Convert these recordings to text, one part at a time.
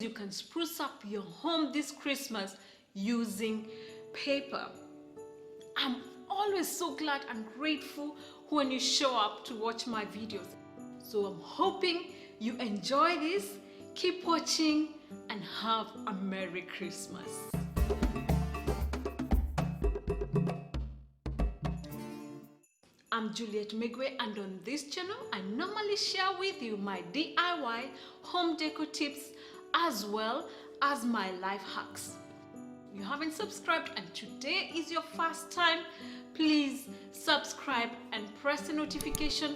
you can spruce up your home this Christmas using paper. I'm always so glad and grateful when you show up to watch my videos. So I'm hoping you enjoy this. Keep watching and have a Merry Christmas. I'm Juliet Megwe, and on this channel I normally share with you my DIY home decor tips as well as my life hacks. If you haven't subscribed and today is your first time, please subscribe and press the notification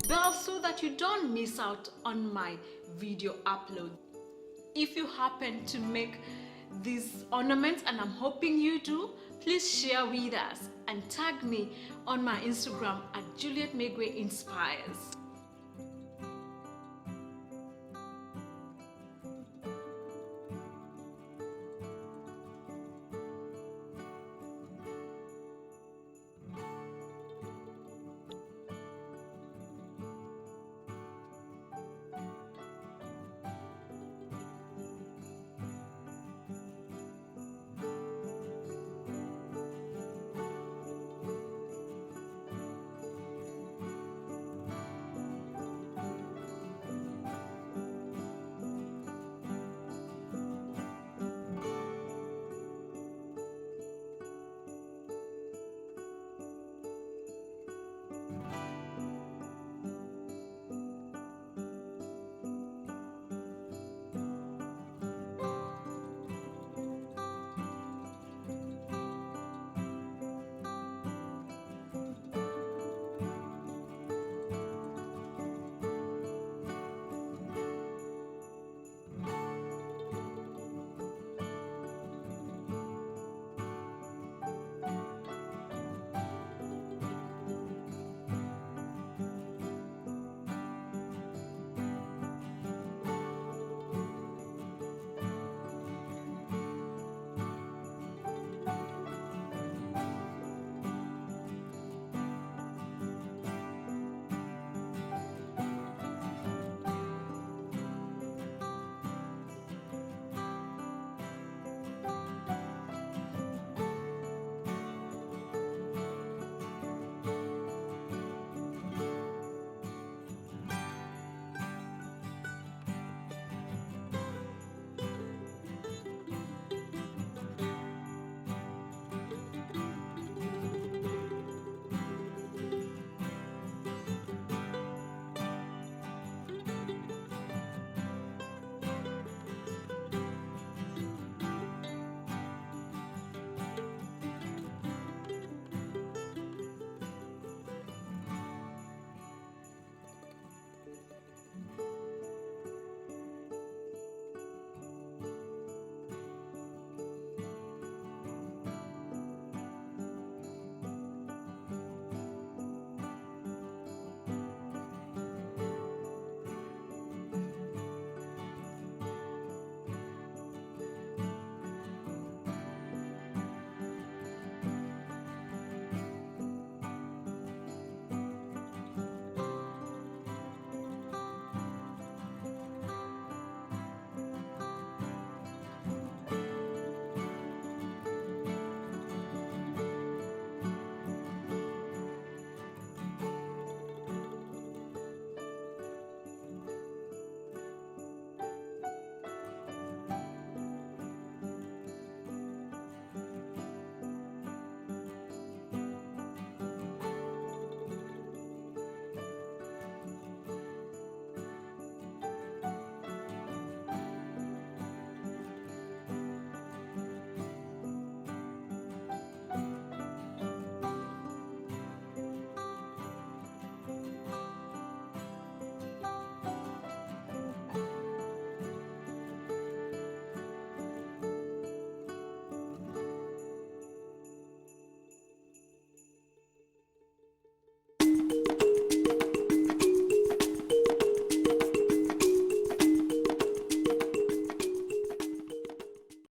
bell so that you don't miss out on my video upload. If you happen to make these ornaments, and I'm hoping you do, please share with us and tag me on my Instagram at Juliet Megwe Inspires.